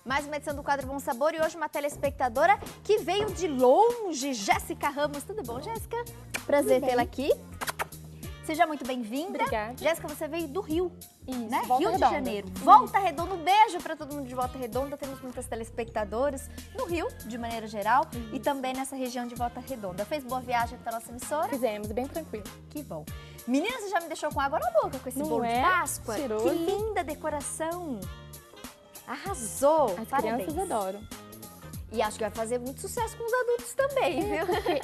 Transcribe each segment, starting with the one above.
Mais uma edição do quadro Bom Sabor e hoje uma telespectadora que veio de longe, Jéssica Ramos. Tudo bom, Jéssica? Prazer tê-la aqui. Seja muito bem-vinda. Obrigada. Jéssica, você veio do Rio, Isso, né? Volta Rio Redonda. de Janeiro. Volta Redonda, um beijo para todo mundo de Volta Redonda. Temos muitas telespectadoras no Rio, de maneira geral, e também nessa região de Volta Redonda. Fez boa viagem para nossa emissora? Fizemos, bem tranquilo. Que bom. Menina, você já me deixou com água na boca com esse Não bolo de é? Páscoa. Cheiroso. Que linda decoração. Arrasou. As Parabéns. crianças adoram. E acho que vai fazer muito sucesso com os adultos também, viu? Porque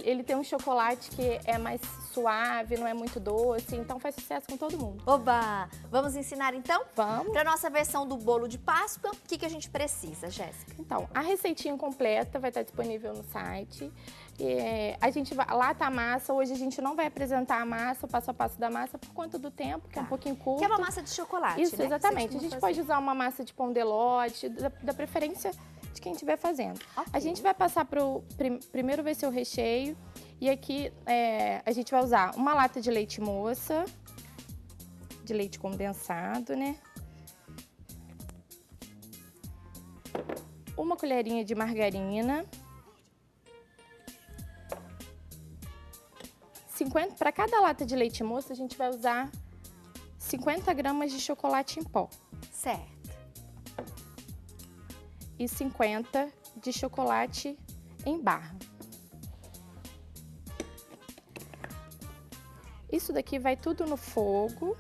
ele tem um chocolate que é mais suave, não é muito doce, então faz sucesso com todo mundo. Oba! Vamos ensinar então? Vamos? Para nossa versão do bolo de Páscoa, o que a gente precisa, Jéssica? Então, a receitinha completa vai estar disponível no site. A gente vai, lá tá a massa, hoje a gente não vai apresentar a massa, o passo a passo da massa, por conta do tempo, que é um pouquinho curto. Que é uma massa de chocolate, Isso, né? exatamente. A gente pode usar uma massa de pão de lote, da preferência de quem estiver fazendo. Ok. A gente vai passar primeiro vai ser o recheio. E aqui a gente vai usar uma lata de leite moça, de leite condensado, né? Uma colherinha de margarina. 50, para cada lata de leite moça, a gente vai usar 50 gramas de chocolate em pó. Certo. E 50 de chocolate em barra. Isso daqui vai tudo no fogo.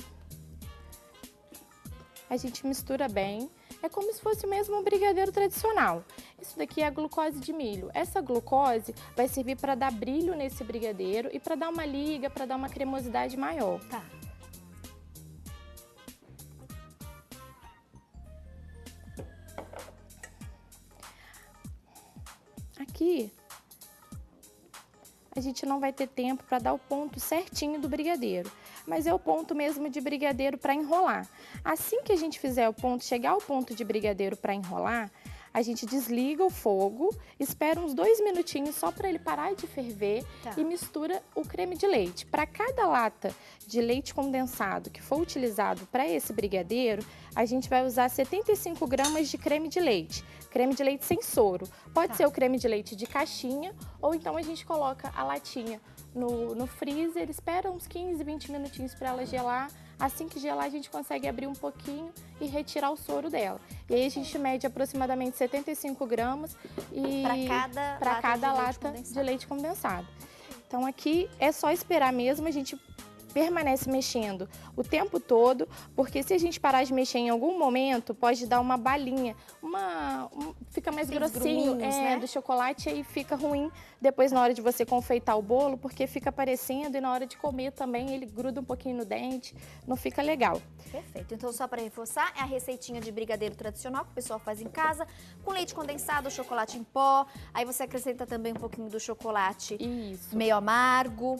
A gente mistura bem. É como se fosse mesmo um brigadeiro tradicional. Isso daqui é a glucose de milho. Essa glucose vai servir para dar brilho nesse brigadeiro e para dar uma liga, para dar uma cremosidade maior. Tá. Aqui, a gente não vai ter tempo para dar o ponto certinho do brigadeiro, mas é o ponto mesmo de brigadeiro para enrolar. Assim que a gente fizer o ponto, chegar ao ponto de brigadeiro para enrolar, a gente desliga o fogo, espera uns 2 minutinhos só para ele parar de ferver. Tá. E mistura o creme de leite. Para cada lata de leite condensado que for utilizado para esse brigadeiro, a gente vai usar 75 gramas de creme de leite. Creme de leite sem soro. Pode ser o creme de leite de caixinha ou então a gente coloca a latinha no freezer, espera uns 15, 20 minutinhos para ela gelar. Assim que gelar, a gente consegue abrir um pouquinho e retirar o soro dela. E aí a gente mede aproximadamente 75 gramas para cada lata de leite condensado. Então aqui é só esperar mesmo, a gente permanece mexendo o tempo todo, porque se a gente parar de mexer em algum momento, pode dar uma balinha, fica mais grossinho né? do chocolate, aí fica ruim depois na hora de você confeitar o bolo, porque fica aparecendo e na hora de comer também ele gruda um pouquinho no dente, não fica legal. Perfeito. Então, só para reforçar, é a receitinha de brigadeiro tradicional que o pessoal faz em casa, com leite condensado, chocolate em pó, aí você acrescenta também um pouquinho do chocolate meio amargo.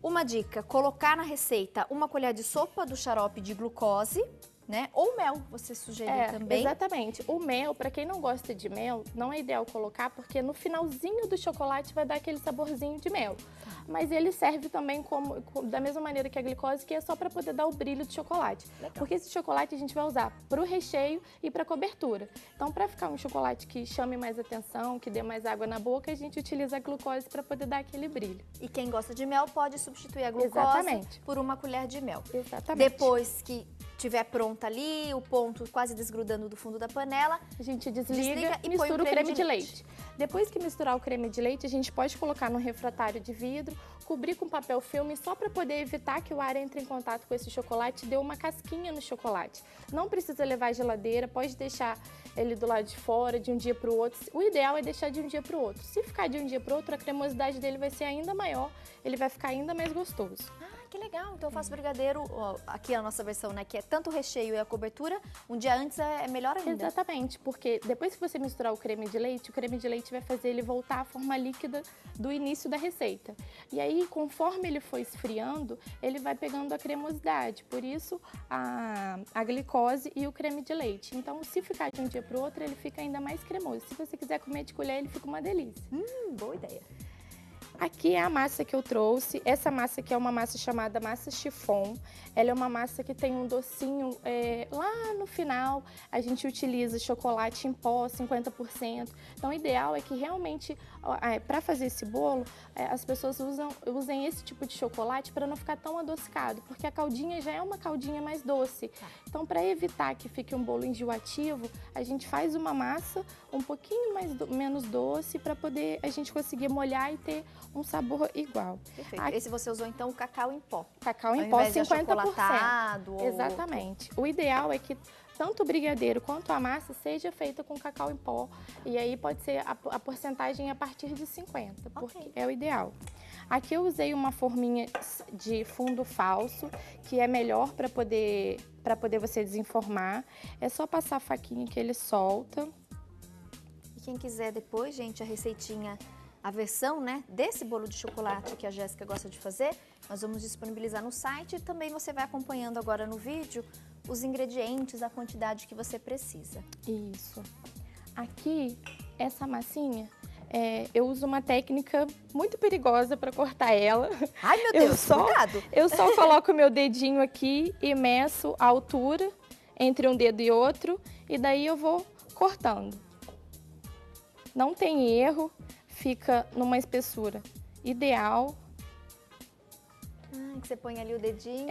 Uma dica, colocar na receita uma colher de sopa do xarope de glucose, né? Ou mel, você sugeriu também. Exatamente. O mel, para quem não gosta de mel, não é ideal colocar, porque no finalzinho do chocolate vai dar aquele saborzinho de mel. Mas ele serve também da mesma maneira que a glicose, que é só para poder dar o brilho do chocolate. Legal. Porque esse chocolate a gente vai usar para o recheio e para cobertura. Então, para ficar um chocolate que chame mais atenção, que dê mais água na boca, a gente utiliza a glucose para poder dar aquele brilho. E quem gosta de mel pode substituir a glucose por uma colher de mel. Exatamente. Depois que tiver pronta ali, o ponto quase desgrudando do fundo da panela, a gente desliga e põe mistura o creme de leite. Depois que misturar o creme de leite, a gente pode colocar no refratário de vidro, cobrir com papel filme só para poder evitar que o ar entre em contato com esse chocolate e dê uma casquinha no chocolate. Não precisa levar à geladeira, pode deixar ele do lado de fora de um dia para o outro. O ideal é deixar de um dia para o outro. Se ficar de um dia para o outro, a cremosidade dele vai ser ainda maior, ele vai ficar ainda mais gostoso. Que legal, então eu faço brigadeiro, aqui é a nossa versão, né, que é tanto o recheio e a cobertura, um dia antes é melhor ainda. Exatamente, porque depois que você misturar o creme de leite vai fazer ele voltar à forma líquida do início da receita. E aí, conforme ele for esfriando, ele vai pegando a cremosidade, por isso a glicose e o creme de leite. Então, se ficar de um dia para o outro, ele fica ainda mais cremoso. Se você quiser comer de colher, ele fica uma delícia. Boa ideia. Aqui é a massa que eu trouxe. Essa massa aqui é uma massa chamada massa chiffon. Ela é uma massa que tem um docinho lá no final. A gente utiliza chocolate em pó, 50%. Então, o ideal é que realmente, para fazer esse bolo, as pessoas usem esse tipo de chocolate para não ficar tão adocicado, porque a caldinha já é uma caldinha mais doce. Então, para evitar que fique um bolo enjoativo, a gente faz uma massa um pouquinho menos doce para poder a gente conseguir molhar e ter um sabor igual. Perfeito. Esse você usou então o cacau em pó. Cacau em pó, 50%. Exatamente. O ideal é que tanto o brigadeiro quanto a massa seja feita com cacau em pó. E aí pode ser a porcentagem a partir de 50%, porque é o ideal. Aqui eu usei uma forminha de fundo falso, que é melhor para poder você desenformar. É só passar a faquinha que ele solta. E quem quiser depois, gente, a receitinha, a versão, né, desse bolo de chocolate que a Jéssica gosta de fazer, nós vamos disponibilizar no site e também você vai acompanhando agora no vídeo os ingredientes, a quantidade que você precisa. Isso. Aqui, essa massinha, eu uso uma técnica muito perigosa para cortar ela. Ai, meu Deus, cuidado! Eu só coloco o meu dedinho aqui e meço a altura entre um dedo e outro, e daí eu vou cortando. Não tem erro, fica numa espessura ideal. Que você põe ali o dedinho.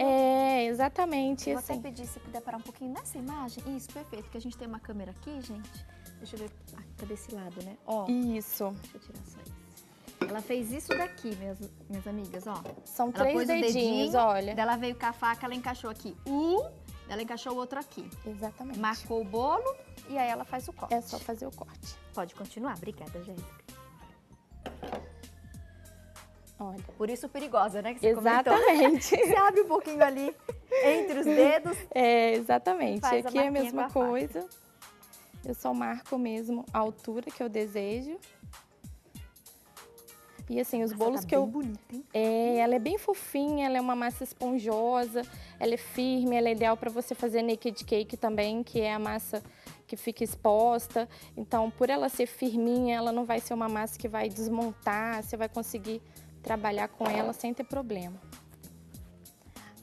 Exatamente. Vou até pedir se puder parar um pouquinho nessa imagem. Isso, perfeito, porque a gente tem uma câmera aqui, gente. Deixa eu ver, tá desse lado, né? Ó. Isso. Deixa eu tirar só isso. Ela fez isso daqui, minhas amigas, ó. São 3 dedinhos, olha. Daí ela veio com a faca, ela encaixou aqui ela encaixou o outro aqui. Exatamente. Marcou o bolo e aí ela faz o corte. É só fazer o corte. Pode continuar. Obrigada, Jéssica. Olha. Por isso perigosa, né? Que você exatamente. Você abre um pouquinho ali entre os dedos. Exatamente. Aqui é a mesma coisa. Eu só marco mesmo a altura que eu desejo. E assim, os bolos que eu... bonita, hein? Ela é bem fofinha, ela é uma massa esponjosa, ela é firme, ela é ideal para você fazer naked cake também, que é a massa que fica exposta. Então, por ela ser firminha, ela não vai ser uma massa que vai desmontar, você vai conseguir trabalhar com ela sem ter problema.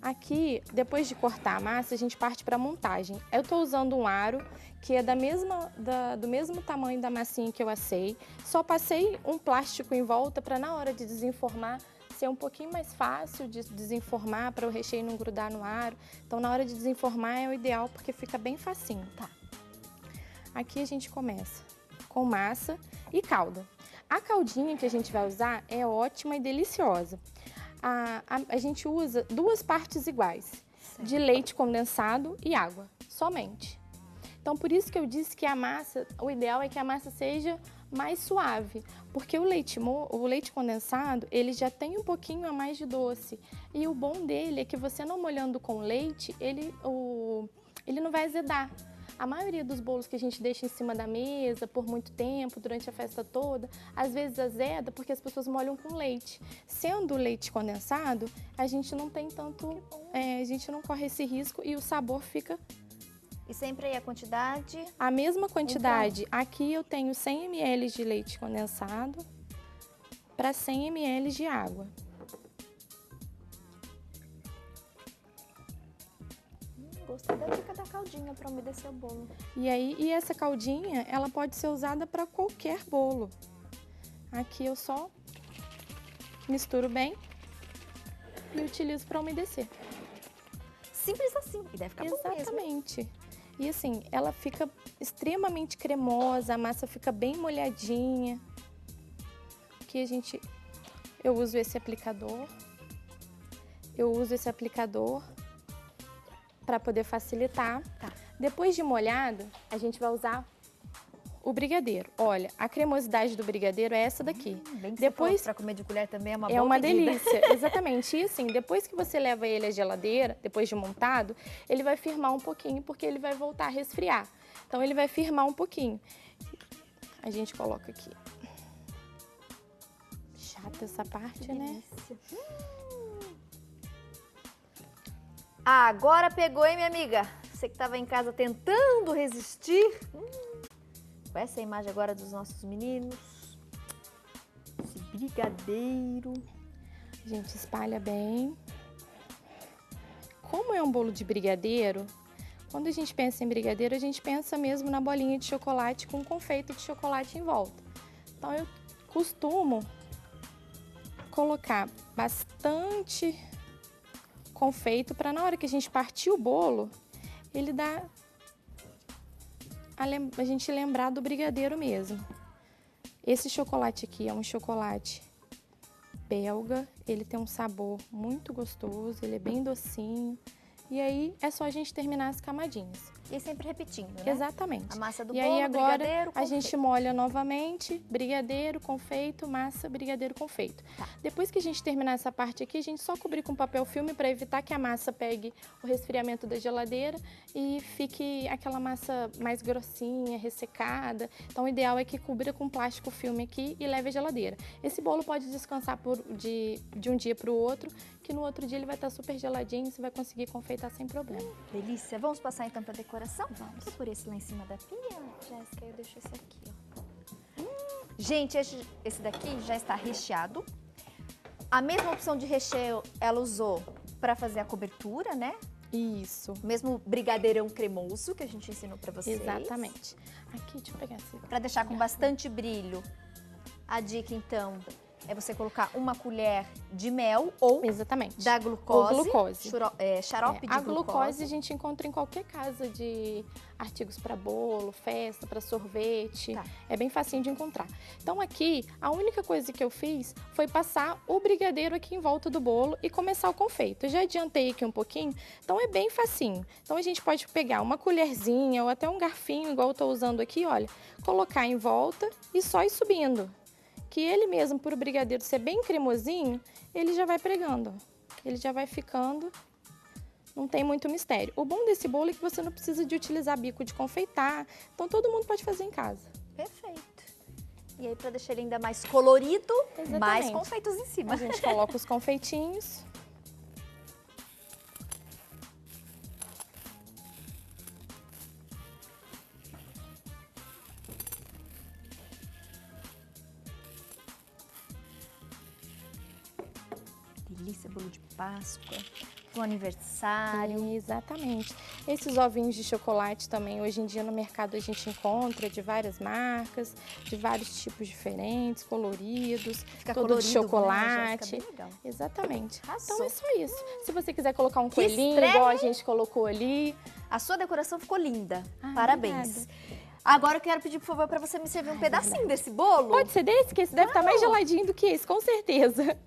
Aqui, depois de cortar a massa, a gente parte para a montagem. Eu estou usando um aro que é do mesmo tamanho da massinha que eu assei. Só passei um plástico em volta para na hora de desenformar ser um pouquinho mais fácil de desenformar, para o recheio não grudar no aro. Então, na hora de desenformar é o ideal porque fica bem facinho, tá? Aqui a gente começa com massa e calda. A caldinha que a gente vai usar é ótima e deliciosa. A gente usa 2 partes iguais, de leite condensado e água, somente. Então, por isso que eu disse que a massa, o ideal é que a massa seja mais suave, porque o leite condensado, ele já tem um pouquinho a mais de doce. E o bom dele é que você não molhando com leite, ele não vai azedar. A maioria dos bolos que a gente deixa em cima da mesa por muito tempo, durante a festa toda, às vezes azeda porque as pessoas molham com leite. Sendo leite condensado, a gente não tem tanto, a gente não corre esse risco e o sabor fica... E sempre aí a quantidade? A mesma quantidade. Então, aqui eu tenho 100 ml de leite condensado para 100 ml de água. Gostei da dica da caldinha para umedecer o bolo. E essa caldinha, ela pode ser usada para qualquer bolo. Aqui eu só misturo bem e utilizo para umedecer. Simples assim, e deve ficar bom mesmo. Exatamente. E assim, ela fica extremamente cremosa, a massa fica bem molhadinha. Aqui eu uso esse aplicador. Para poder facilitar. Tá. Depois de molhado, a gente vai usar o brigadeiro. Olha, a cremosidade do brigadeiro é essa daqui. Depois para comer de colher também é uma boa É uma pedida. delícia, exatamente. E assim, depois que você leva ele à geladeira, depois de montado, ele vai firmar um pouquinho, porque ele vai voltar a resfriar. Então, ele vai firmar um pouquinho. A gente coloca aqui. Chata essa parte, né? Agora pegou, hein, minha amiga? Você que estava em casa tentando resistir. Com essa imagem agora dos nossos meninos. Esse brigadeiro. A gente espalha bem. Como é um bolo de brigadeiro, quando a gente pensa em brigadeiro, a gente pensa mesmo na bolinha de chocolate com confeito de chocolate em volta. Então, eu costumo colocar bastante confeito para na hora que a gente partir o bolo, ele dá a gente lembrar do brigadeiro mesmo. Esse chocolate aqui é um chocolate belga, ele tem um sabor muito gostoso, ele é bem docinho. E aí é só a gente terminar as camadinhas. E sempre repetindo, né? Exatamente. A massa do e bolo, aí agora brigadeiro, a gente molha novamente, brigadeiro, confeito, massa, brigadeiro, confeito. Tá. Depois que a gente terminar essa parte aqui, a gente só cobrir com papel filme para evitar que a massa pegue o resfriamento da geladeira e fique aquela massa mais grossinha, ressecada. Então o ideal é que cubra com plástico filme aqui e leve à geladeira. Esse bolo pode descansar de um dia para o outro, que no outro dia ele vai estar super geladinho e você vai conseguir confeitar sem problema. Delícia. Vamos passar então para decoração? Vamos. Vou por esse lá em cima da pia, Jéssica, eu deixo esse aqui, ó. Gente, esse daqui já está recheado. A mesma opção de recheio ela usou para fazer a cobertura, né? Isso. O mesmo brigadeirão cremoso que a gente ensinou para vocês. Exatamente. Aqui, deixa eu pegar esse. Para deixar com bastante brilho. A dica, então, é você colocar uma colher de mel ou Exatamente. da glucose. Ou glucose. Xarope de a glucose. glucose a gente encontra em qualquer casa de artigos para bolo, festa, para sorvete. Tá. É bem facinho de encontrar. Então aqui, a única coisa que eu fiz foi passar o brigadeiro aqui em volta do bolo e começar o confeito. Eu já adiantei aqui um pouquinho, então é bem facinho. Então a gente pode pegar uma colherzinha ou até um garfinho, igual eu tô usando aqui, olha, colocar em volta e só ir subindo. Que ele mesmo, por o brigadeiro ser bem cremosinho, ele já vai pregando. Ele já vai ficando, não tem muito mistério. O bom desse bolo é que você não precisa de utilizar bico de confeitar, então todo mundo pode fazer em casa. Perfeito. E aí, para deixar ele ainda mais colorido, Exatamente. mais confeitos em cima. A gente coloca os confeitinhos. Delícia, bolo de Páscoa, pro aniversário. Exatamente. Esses ovinhos de chocolate também, hoje em dia no mercado a gente encontra de várias marcas, de vários tipos diferentes, coloridos, Fica todo colorido, de chocolate. né? Fica bem legal. Exatamente. Arrasou. Então é só isso. Se você quiser colocar um coelhinho, estreia, igual a gente colocou ali. A sua decoração ficou linda. Ah, parabéns. obrigada. Agora eu quero pedir, por favor, para você me servir um pedacinho desse bolo. Pode ser desse, que esse deve estar mais geladinho do que esse, com certeza.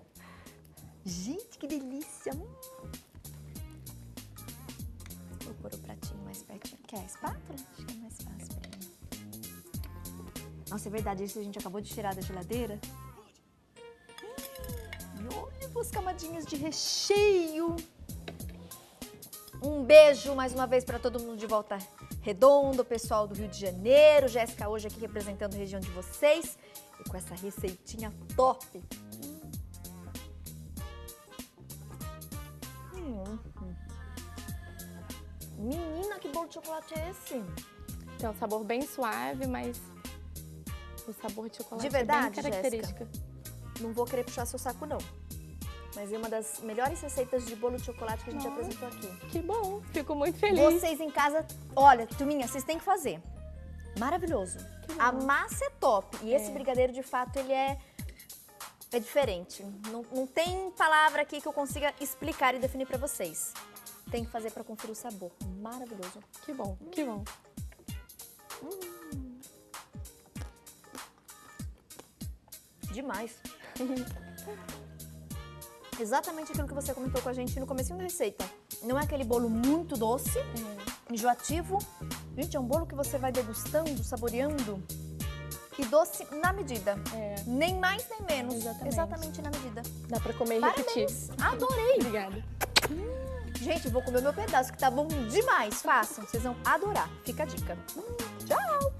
Gente, que delícia! Vou pôr o pratinho mais pertinho. Quer a espátula? Acho que é mais fácil. Nossa, é verdade, isso a gente acabou de tirar da geladeira. E olha duas camadinhas de recheio. Um beijo mais uma vez para todo mundo de Volta Redonda, o pessoal do Rio de Janeiro. Jéssica hoje aqui representando a região de vocês. E com essa receitinha top. Menina, que bolo de chocolate é esse? Tem um sabor bem suave, mas o sabor de chocolate De verdade, é bem característico. Não vou querer puxar seu saco, não. Mas é uma das melhores receitas de bolo de chocolate que a gente apresentou aqui. Que bom, fico muito feliz. Vocês em casa, olha, turminha, vocês têm que fazer. Maravilhoso. A massa é top. E esse brigadeiro, de fato, ele é diferente. Não tem palavra aqui que eu consiga explicar e definir pra vocês. Tem que fazer pra conferir o sabor. Maravilhoso. Que bom, que bom. Demais. Exatamente aquilo que você comentou com a gente no comecinho da receita. Não é aquele bolo muito doce, enjoativo. Gente, é um bolo que você vai degustando, saboreando. E doce na medida. Nem mais, nem menos. Exatamente na medida. Dá pra comer e repetir. Adorei. Obrigada. Gente, vou comer meu pedaço, que tá bom demais. Façam, vocês vão adorar. Fica a dica. Tchau.